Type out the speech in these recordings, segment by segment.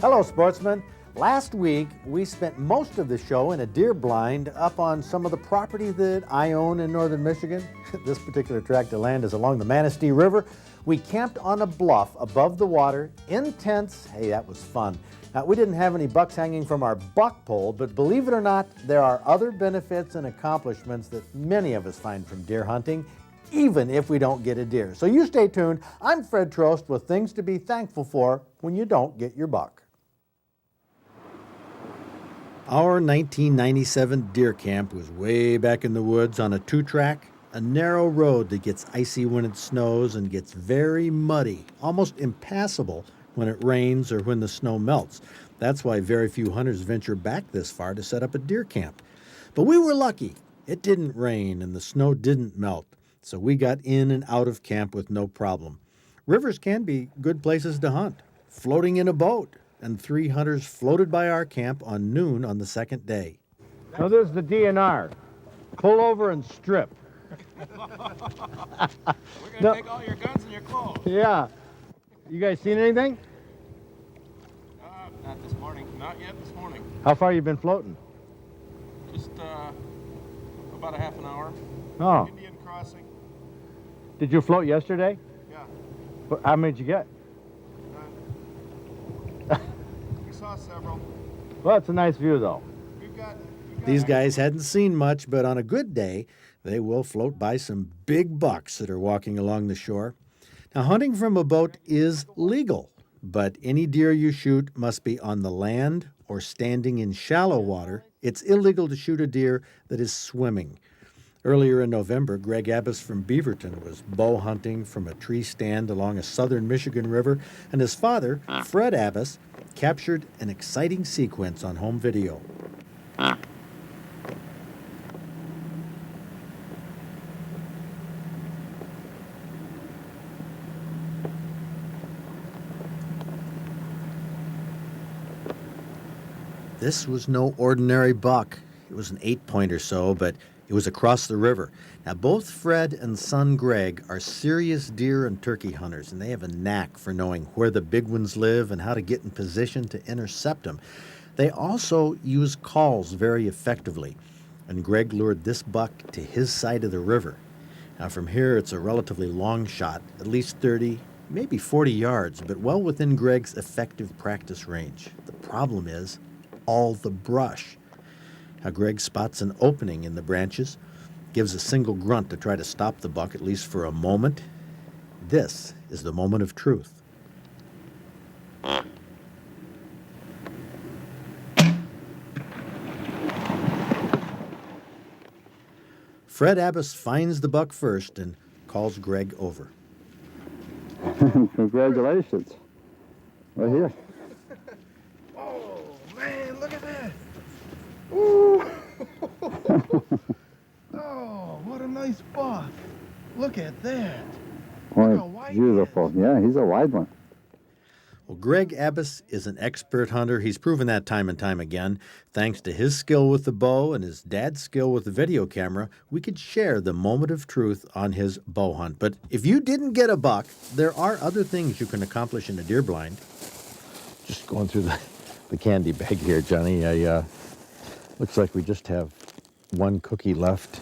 Hello, sportsmen. Last week, we spent most of the show in a deer blind up on some of the property that I own in northern Michigan. This particular tract of land is along the Manistee River. We camped on a bluff above the water in tents. Hey, that was fun. Now, we didn't have any bucks hanging from our buck pole, but believe it or not, there are other benefits and accomplishments that many of us find from deer hunting, even if we don't get a deer. So you stay tuned. I'm Fred Trost with things to be thankful for when you don't get your buck. Our 1997 deer camp was way back in the woods on a two-track, a narrow road that gets icy when it snows and gets very muddy, almost impassable when it rains or when the snow melts. That's why very few hunters venture back this far to set up a deer camp. But we were lucky. It didn't rain and the snow didn't melt, so we got in and out of camp with no problem. Rivers can be good places to hunt. Floating in a boat, and 3 hunters floated by our camp on noon on the second day. Now there's the DNR. Pull over and strip. We're gonna take all your guns and your clothes. Yeah. You guys seen anything? Not this morning. Not yet this morning. How far you been floating? Just about a half an hour. Oh. Indian crossing. Did you float yesterday? Yeah. But how many did you get? We saw several. Well, it's a nice view though. We've got These guys hadn't seen much, but on a good day, they will float by some big bucks that are walking along the shore. Now, hunting from a boat is legal, but any deer you shoot must be on the land or standing in shallow water. It's illegal to shoot a deer that is swimming. Earlier in November, Greg Abbas from Beaverton was bow hunting from a tree stand along a southern Michigan river, and his father, Fred Abbas, captured an exciting sequence on home video. This was no ordinary buck. It was an 8-point or so, but it was across the river. Now, both Fred and son Greg are serious deer and turkey hunters, and they have a knack for knowing where the big ones live and how to get in position to intercept them. They also use calls very effectively, and Greg lured this buck to his side of the river. Now, from here, it's a relatively long shot, at least 30, maybe 40 yards, but well within Greg's effective practice range. The problem is all the brush. Now, Greg spots an opening in the branches, gives a single grunt to try to stop the buck, at least for a moment. This is the moment of truth. Fred Abbas finds the buck first and calls Greg over. Congratulations. Right here. Oh man, look at that! Ooh! Oh, what a nice buck! Look at that! Look how Oh, wide beautiful. Yeah, he's a wide one. Well, Greg Abbas is an expert hunter. He's proven that time and time again. Thanks to his skill with the bow and his dad's skill with the video camera, we could share the moment of truth on his bow hunt. But if you didn't get a buck, there are other things you can accomplish in a deer blind. Just going through the candy bag here, Johnny. Looks like we just have one cookie left.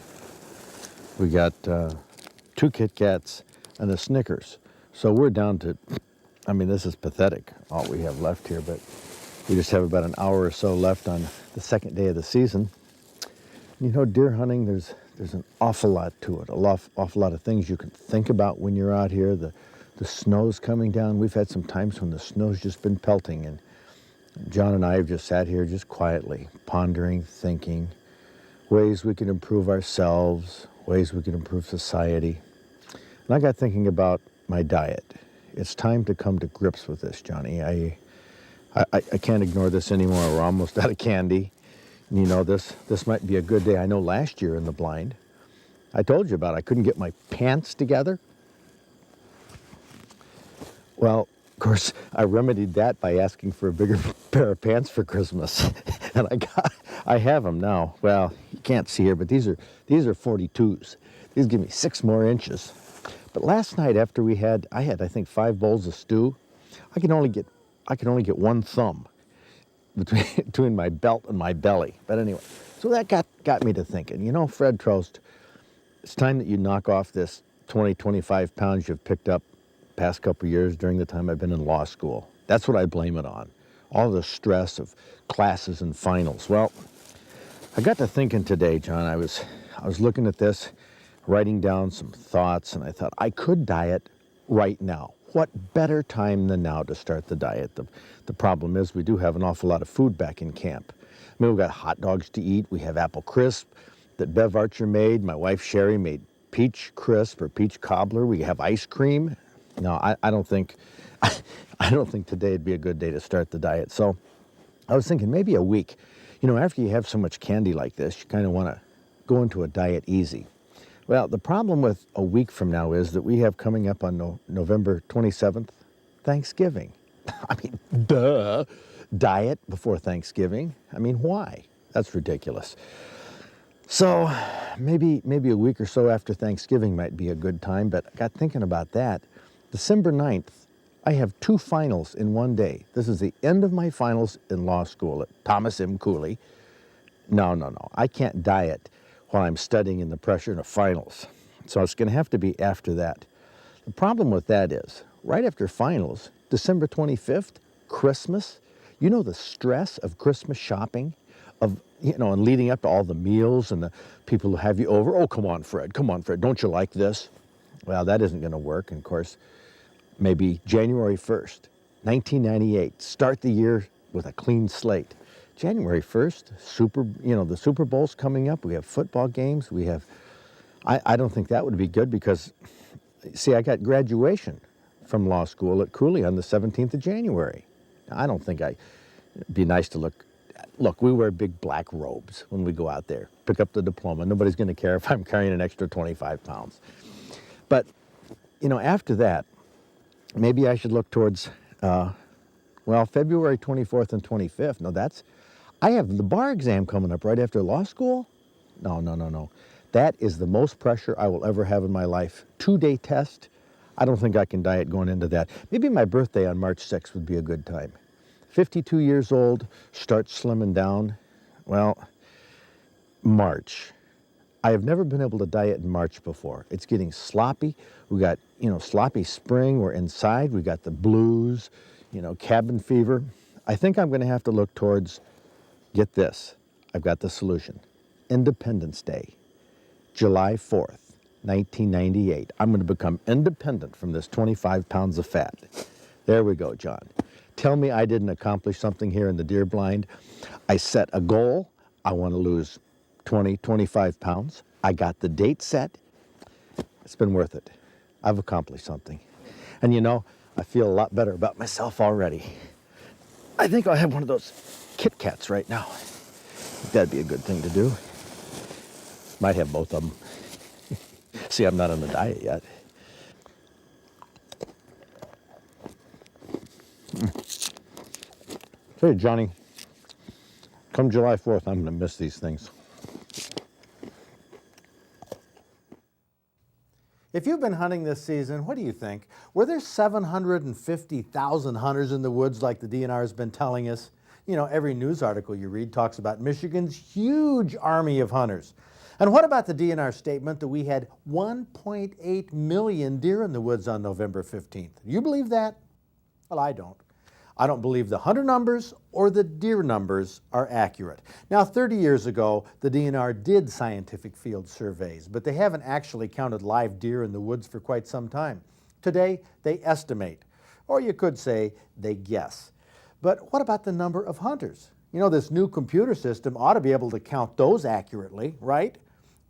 We got 2 Kit Kats and a Snickers. So we're down to, I mean, this is pathetic, all we have left here, but we just have about an hour or so left on the second day of the season. You know, deer hunting, there's an awful lot to it, awful lot of things you can think about when you're out here. The snow's coming down. We've had some times when the snow's just been pelting, and John and I have just sat here just quietly, pondering, thinking, ways we can improve ourselves, ways we can improve society. And I got thinking about my diet. It's time to come to grips with this, Johnny. I can't ignore this anymore. We're almost out of candy. And you know, this might be a good day. I know last year in the blind, I told you about it. I couldn't get my pants together. Well, of course, I remedied that by asking for a bigger pair of pants for Christmas. And I have them now. Well, you can't see here, but these are 42s. These give me 6 more inches. But last night after I had, I think 5 bowls of stew, I can only get 1 thumb. between my belt and my belly. But anyway, so that got me to thinking, Fred Trost, it's time that you knock off this 20, 25 pounds you've picked up past couple years during the time I've been in law school. That's what I blame it on. All the stress of classes and finals. Well, I got to thinking today, John, I was looking at this, writing down some thoughts, and I thought I could diet right now. What better time than now to start the diet? The problem is we do have an awful lot of food back in camp. I mean, we've got hot dogs to eat. We have apple crisp that Bev Archer made. My wife Sherry made peach crisp or peach cobbler. We have ice cream. No, I don't think I don't think today would be a good day to start the diet. So I was thinking maybe a week. After you have so much candy like this, you kind of want to go into a diet easy. Well, the problem with a week from now is that we have coming up on November 27th, Thanksgiving. I mean, duh, diet before Thanksgiving. I mean, why? That's ridiculous. So maybe a week or so after Thanksgiving might be a good time, but I got thinking about that. December 9th, I have 2 finals in one day. This is the end of my finals in law school at Thomas M. Cooley. No. I can't diet while I'm studying in the pressure of finals. So it's going to have to be after that. The problem with that is, right after finals, December 25th, Christmas, the stress of Christmas shopping, and leading up to all the meals and the people who have you over. Oh, come on, Fred, don't you like this? Well, that isn't going to work. And of course, maybe January 1st, 1998, start the year with a clean slate. January 1st, the Super Bowl's coming up. We have football games. I don't think that would be good because, see, I got graduation from law school at Cooley on the 17th of January. I don't think it'd be nice to look, we wear big black robes when we go out there, pick up the diploma. Nobody's going to care if I'm carrying an extra 25 pounds. But, after that, maybe I should look towards, February 24th and 25th. No, I have the bar exam coming up right after law school. No. That is the most pressure I will ever have in my life. 2-day test. I don't think I can diet going into that. Maybe my birthday on March 6th would be a good time. 52 years old, start slimming down. Well, March. I have never been able to diet in March before. It's getting sloppy. We got, sloppy spring. We're inside. We got the blues, cabin fever. I think I'm going to have to look towards, get this, I've got the solution. Independence Day, July 4th, 1998. I'm going to become independent from this 25 pounds of fat. There we go, John. Tell me I didn't accomplish something here in the deer blind. I set a goal. I want to lose 20, 25 pounds. I got the date set. It's been worth it. I've accomplished something. And I feel a lot better about myself already. I think I'll have one of those Kit Kats right now. That'd be a good thing to do. Might have both of them. See, I'm not on the diet yet. Hey, Johnny, come July 4th, I'm going to miss these things. If you've been hunting this season, what do you think? Were there 750,000 hunters in the woods like the DNR has been telling us? Every news article you read talks about Michigan's huge army of hunters. And what about the DNR statement that we had 1.8 million deer in the woods on November 15th? Do you believe that? Well, I don't. I don't believe the hunter numbers or the deer numbers are accurate. Now, 30 years ago, the DNR did scientific field surveys, but they haven't actually counted live deer in the woods for quite some time. Today, they estimate, or you could say they guess. But what about the number of hunters? This new computer system ought to be able to count those accurately, right?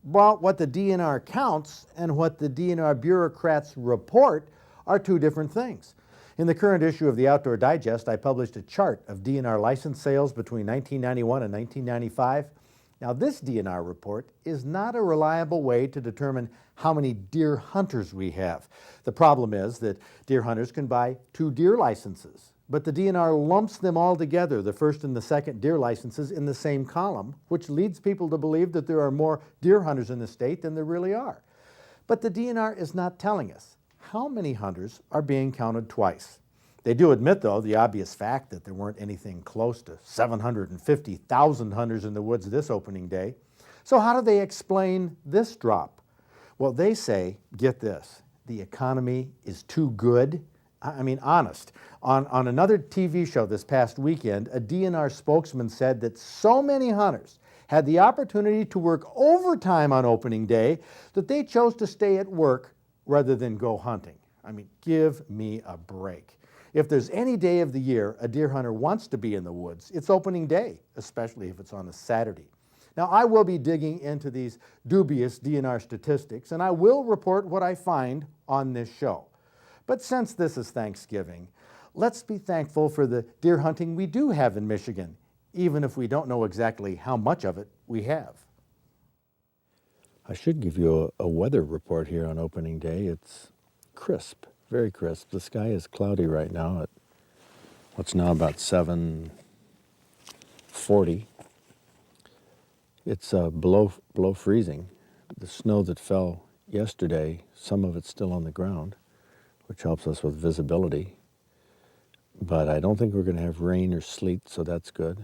Well, what the DNR counts and what the DNR bureaucrats report are 2 different things. In the current issue of the Outdoor Digest, I published a chart of DNR license sales between 1991 and 1995. Now, this DNR report is not a reliable way to determine how many deer hunters we have. The problem is that deer hunters can buy 2 deer licenses, but the DNR lumps them all together, the first and the second deer licenses, in the same column, which leads people to believe that there are more deer hunters in the state than there really are. But the DNR is not telling us how many hunters are being counted twice. They do admit, though, the obvious fact that there weren't anything close to 750,000 hunters in the woods this opening day. So how do they explain this drop? Well, they say, get this, the economy is too good. I mean, honest. On another TV show this past weekend, a DNR spokesman said that so many hunters had the opportunity to work overtime on opening day that they chose to stay at work rather than go hunting. I mean, give me a break. If there's any day of the year a deer hunter wants to be in the woods, it's opening day, especially if it's on a Saturday. Now, I will be digging into these dubious DNR statistics, and I will report what I find on this show. But since this is Thanksgiving, let's be thankful for the deer hunting we do have in Michigan, even if we don't know exactly how much of it we have. I should give you a weather report here on opening day. It's crisp, very crisp. The sky is cloudy right now at what's now about 7:40. It's below freezing. The snow that fell yesterday, some of it's still on the ground, which helps us with visibility. But I don't think we're going to have rain or sleet, so that's good.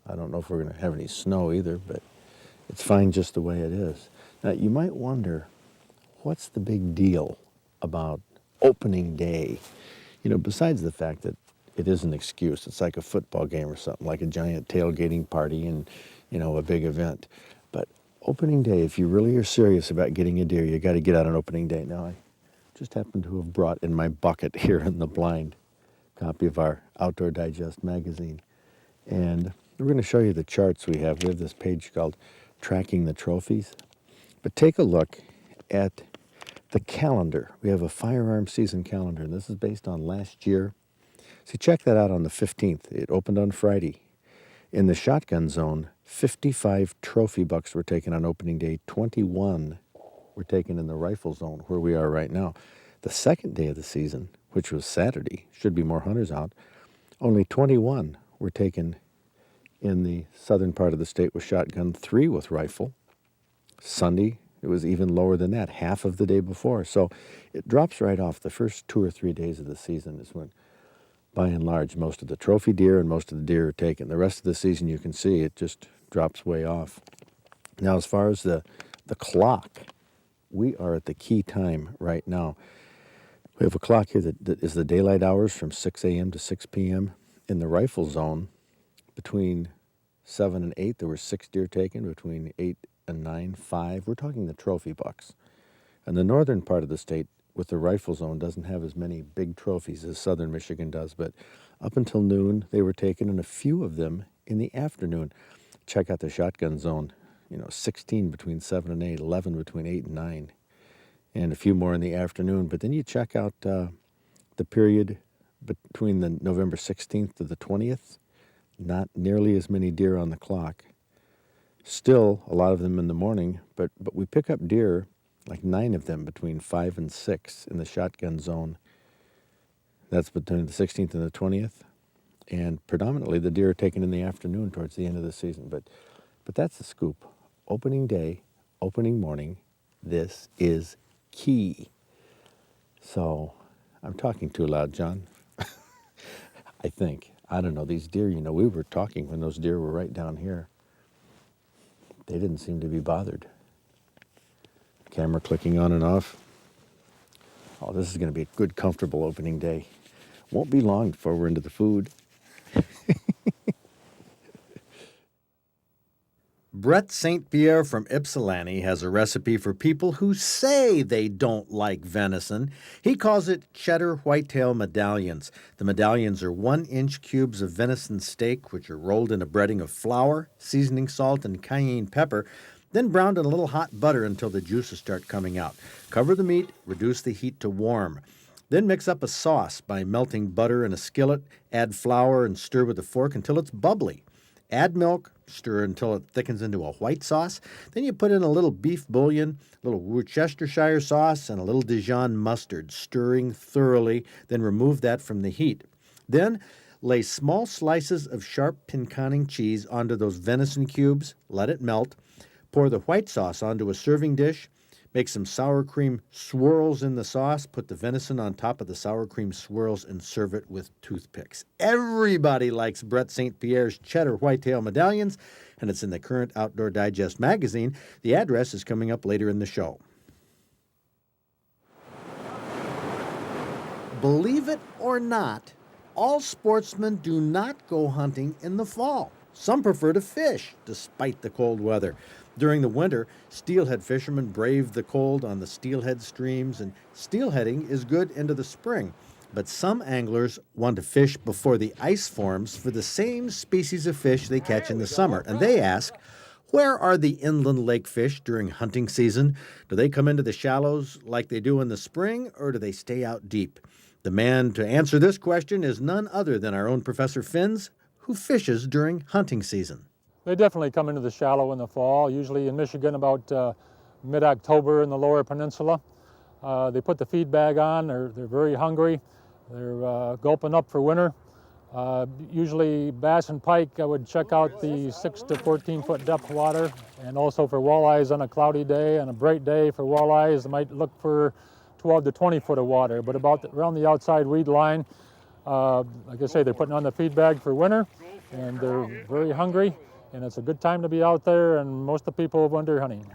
I don't know if we're going to have any snow either, but it's fine just the way it is. Now, you might wonder, what's the big deal about opening day? You know, besides the fact that it is an excuse. It's like a football game or something, like a giant tailgating party and, you know, a big event. But opening day, if you really are serious about getting a deer, you got to get out on opening day. Now, I just happen to have brought in my bucket here in the blind a copy of our Outdoor Digest magazine. And we're going to show you the charts we have. We have this page called Tracking the Trophies. But take a look at the calendar. We have a firearm season calendar, and this is based on last year. So check that out on the 15th. It opened on Friday. In the shotgun zone, 55 trophy bucks were taken on opening day. 21 were taken in the rifle zone, where we are right now. The second day of the season, which was Saturday, should be more hunters out, only 21 were taken in the southern part of the state with shotgun, 3 with rifle. Sunday, it was even lower than that, half of the day before. So it drops right off. The first 2 or 3 days of the season is when, by and large, most of the trophy deer and most of the deer are taken. The rest of the season, you can see, it just drops way off. Now, as far as the clock, we are at the key time right now. We have a clock here that is the daylight hours from 6 a.m. to 6 p.m. In the rifle zone, between 7 and 8, there were 6 deer taken. Between 8 and 9, 5. We're talking the trophy bucks. And the northern part of the state with the rifle zone doesn't have as many big trophies as southern Michigan does, but up until noon, they were taken, and a few of them in the afternoon. Check out the shotgun zone, 16 between 7 and 8, 11 between 8 and 9, and a few more in the afternoon. But then you check out the period between the November 16th to the 20th, not nearly as many deer on the clock. Still, a lot of them in the morning, but we pick up deer, like 9 of them between 5 and 6 in the shotgun zone. That's between the 16th and the 20th. And predominantly the deer are taken in the afternoon towards the end of the season. But that's the scoop. Opening day, opening morning, this is key. So I'm talking too loud, John. I think. I don't know. These deer, we were talking when those deer were right down here. They didn't seem to be bothered. Camera clicking on and off. Oh, this is going to be a good, comfortable opening day. Won't be long before we're into the food. Brett St. Pierre from Ypsilanti has a recipe for people who say they don't like venison. He calls it cheddar whitetail medallions. The medallions are 1-inch cubes of venison steak, which are rolled in a breading of flour, seasoning salt, and cayenne pepper, then browned in a little hot butter until the juices start coming out. Cover the meat, reduce the heat to warm. Then mix up a sauce by melting butter in a skillet, add flour, and stir with a fork until it's bubbly. Add milk, stir until it thickens into a white sauce. Then you put in a little beef bouillon, a little Worcestershire sauce, and a little Dijon mustard, stirring thoroughly. Then remove that from the heat. Then lay small slices of sharp pinconning cheese onto those venison cubes. Let it melt. Pour the white sauce onto a serving dish. Make some sour cream swirls in the sauce, put the venison on top of the sour cream swirls, and serve it with toothpicks. Everybody likes Brett St. Pierre's cheddar whitetail medallions, and it's in the current Outdoor Digest magazine. The address is coming up later in the show. Believe it or not, all sportsmen do not go hunting in the fall. Some prefer to fish, despite the cold weather. During the winter, steelhead fishermen brave the cold on the steelhead streams, and steelheading is good into the spring. But some anglers want to fish before the ice forms for the same species of fish they catch in the summer. And they ask, where are the inland lake fish during hunting season? Do they come into the shallows like they do in the spring, or do they stay out deep? The man to answer this question is none other than our own Professor Finns, who fishes during hunting season. They definitely come into the shallow in the fall, usually in Michigan about mid-October in the lower peninsula. They put the feed bag on, they're very hungry, they're gulping up for winter. Usually bass and pike, I would check out the 6 to 14 foot depth water, and also for walleyes on a cloudy day and a bright day for walleyes, I might look for 12 to 20 foot of water, but around the outside weed line, like I say, they're putting on the feed bag for winter, and they're very hungry, and it's a good time to be out there, and most of the people winter hunting.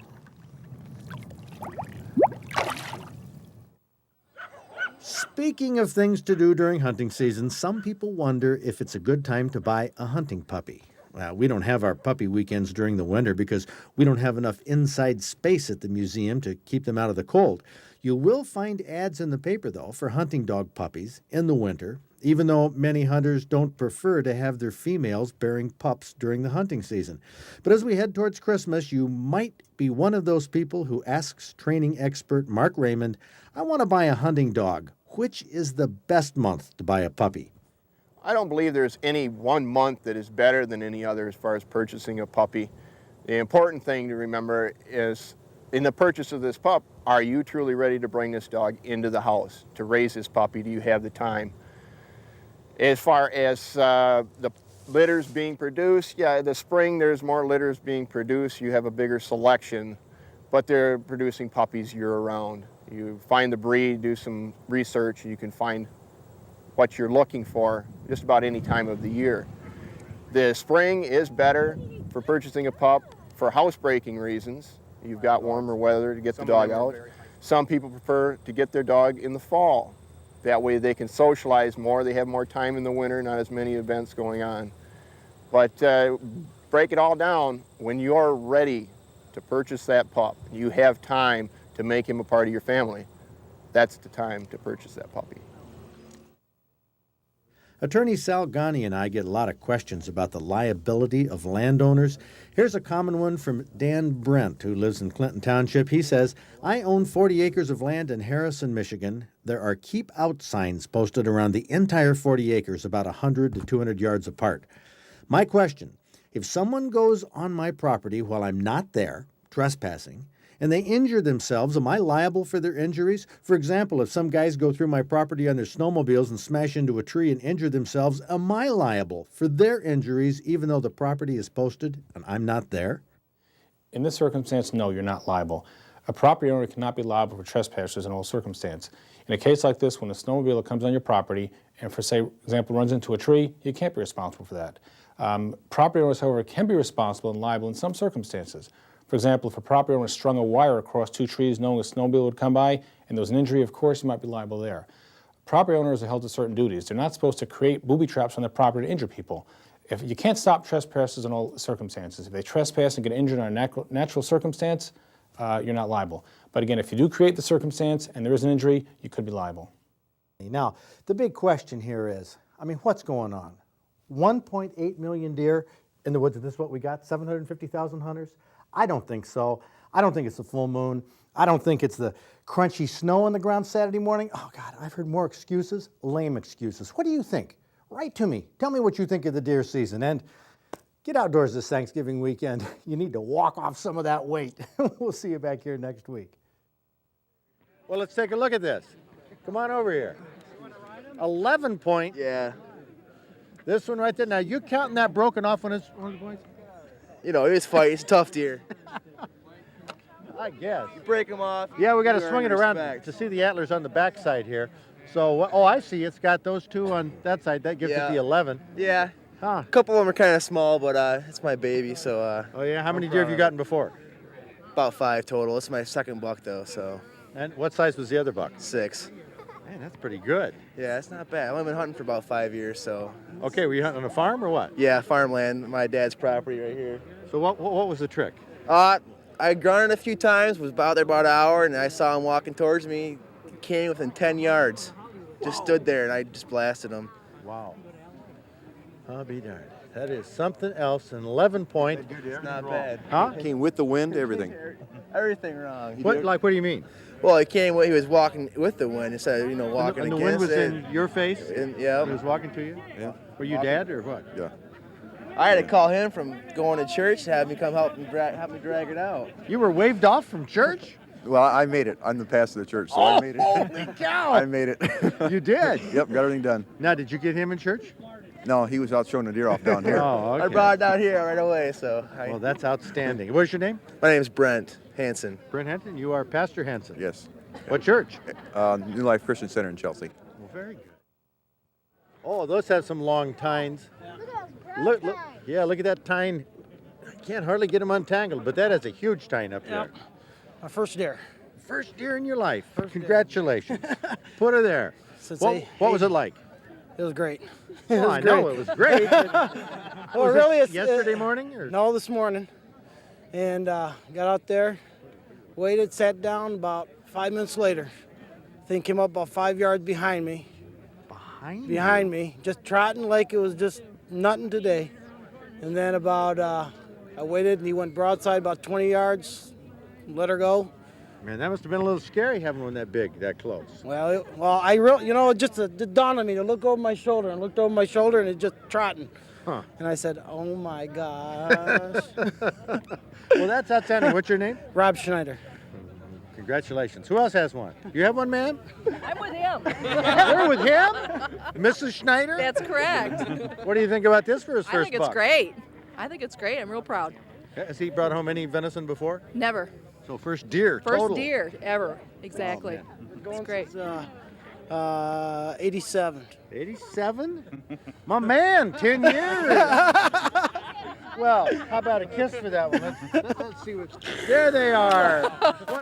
Speaking of things to do during hunting season, some people wonder if it's a good time to buy a hunting puppy. Well, we don't have our puppy weekends during the winter because we don't have enough inside space at the museum to keep them out of the cold. You will find ads in the paper, though, for hunting dog puppies in the winter, even though many hunters don't prefer to have their females bearing pups during the hunting season. But as we head towards Christmas, you might be one of those people who asks training expert Mark Raymond, I want to buy a hunting dog. Which is the best month to buy a puppy? I don't believe there's any one month that is better than any other as far as purchasing a puppy. The important thing to remember is in the purchase of this pup, are you truly ready to bring this dog into the house to raise this puppy? Do you have the time? As far as the litters being produced, yeah, the spring there's more litters being produced. You have a bigger selection, but they're producing puppies year-round. You find the breed, do some research, and you can find what you're looking for just about any time of the year. The spring is better for purchasing a pup for housebreaking reasons. You've got warmer weather to get the dog out. Some people prefer to get their dog in the fall. That way they can socialize more, they have more time in the winter, not as many events going on. But break it all down, when you're ready to purchase that pup, you have time to make him a part of your family, that's the time to purchase that puppy. Attorney Sal Ghani and I get a lot of questions about the liability of landowners. Here's a common one from Dan Brent, who lives in Clinton Township. He says, I own 40 acres of land in Harrison, Michigan. There are keep out signs posted around the entire 40 acres, about 100 to 200 yards apart. My question, if someone goes on my property while I'm not there, trespassing, and they injure themselves, am I liable for their injuries? For example, if some guys go through my property on their snowmobiles and smash into a tree and injure themselves, am I liable for their injuries even though the property is posted and I'm not there? In this circumstance, no, you're not liable. A property owner cannot be liable for trespassers in all circumstances. In a case like this, when a snowmobile comes on your property and, for example, runs into a tree, you can't be responsible for that. Property owners, however, can be responsible and liable in some circumstances. For example, if a property owner strung a wire across two trees knowing a snowmobile would come by and there was an injury, of course, you might be liable there. Property owners are held to certain duties. They're not supposed to create booby traps on their property to injure people. If you can't stop trespassers in all circumstances. If they trespass and get injured on a natural circumstance, you're not liable. But again, if you do create the circumstance and there is an injury, you could be liable. Now, the big question here is, what's going on? 1.8 million deer in the woods. Is this what we got? 750,000 hunters? I don't think so. I don't think it's the full moon. I don't think it's the crunchy snow on the ground Saturday morning. Oh, God, I've heard more excuses, lame excuses. What do you think? Write to me. Tell me what you think of the deer season. And get outdoors this Thanksgiving weekend. You need to walk off some of that weight. We'll see you back here next week. Well, let's take a look at this. Come on over here. 11 point. Yeah. This one right there. Now, you counting that broken off on his points? You know, it's fight. It's a tough deer. I guess. You break them off. Yeah, we got to you swing it earn around respect. to see the antlers on the back side here. So, oh, I see. It's got those two on that side. That gives it Yeah. the 11. Yeah. Huh. A couple of them are kind of small, but it's my baby, so Oh, yeah? How I'm many deer have you proud. gotten before? About 5 total. It's my second buck though, so And what size was the other buck? 6. Man, that's pretty good. Yeah, it's not bad. I've only been hunting for about 5 years, so Okay, were you hunting on a farm or what? yeah, farmland, my dad's property right here. So what was the trick? I grunted a few times, was out there about an hour, and I saw him walking towards me. He came within 10 yards. Just stood there, and I just blasted him. Wow. I'll be darned. That is something else. An 11 point. It's not bad. Huh? Came with the wind, everything. Everything wrong. What do you mean? Well, he was walking with the wind instead of, walking And the against wind was it. in your face? And, yeah. He was walking to you? Yeah. Were you dad or what? Yeah. I had to call him from going to church to have me come help me drag it out. You were waved off from church? Well, I made it. I'm the pastor of the church, so I made it. Holy cow! I made it. You did? Yep, got everything done. Now, did you get him in church? No, he was out showing the deer off down here. Oh, okay. I brought it down here right away, so. Well, that's outstanding. What's your name? My name's Brent Hansen. Brent Henson. You are Pastor Henson. Yes. What church? New Life Christian Center in Chelsea. Well, very good. Oh, those have some long tines. Look, yeah, look at that tine. I can't hardly get them untangled, but that has a huge tine up there. My first deer. First deer in your life. Congratulations. Put her there. Since What was it like? It was great. Well, I know it was great. but Well, was really, it it's yesterday morning? Or? No, this morning. And got out there, waited, sat down. About 5 minutes later, thing came up about 5 yards behind me. Behind me, just trotting like it was just nothing today. And then I waited, and he went broadside about 20 yards. Let her go. Man, that must have been a little scary having one that big, that close. Well, it just dawned on me to look over my shoulder, and looked over my shoulder, and it just trotting. Huh. And I said, "Oh my gosh!" Well, that's outstanding. What's your name? Rob Schneider. Congratulations. Who else has one? You have one, ma'am? I'm with him. You're with him? Mrs. Schneider? That's correct. What do you think about this for his I first think it's buck? great. I think it's great. I'm real proud. Has he brought home any venison before? Never. So first deer, First total. deer ever. Exactly. It's great. 87. 87? My man, 10 years. Well, how about a kiss for that one? Let's see what. There they are.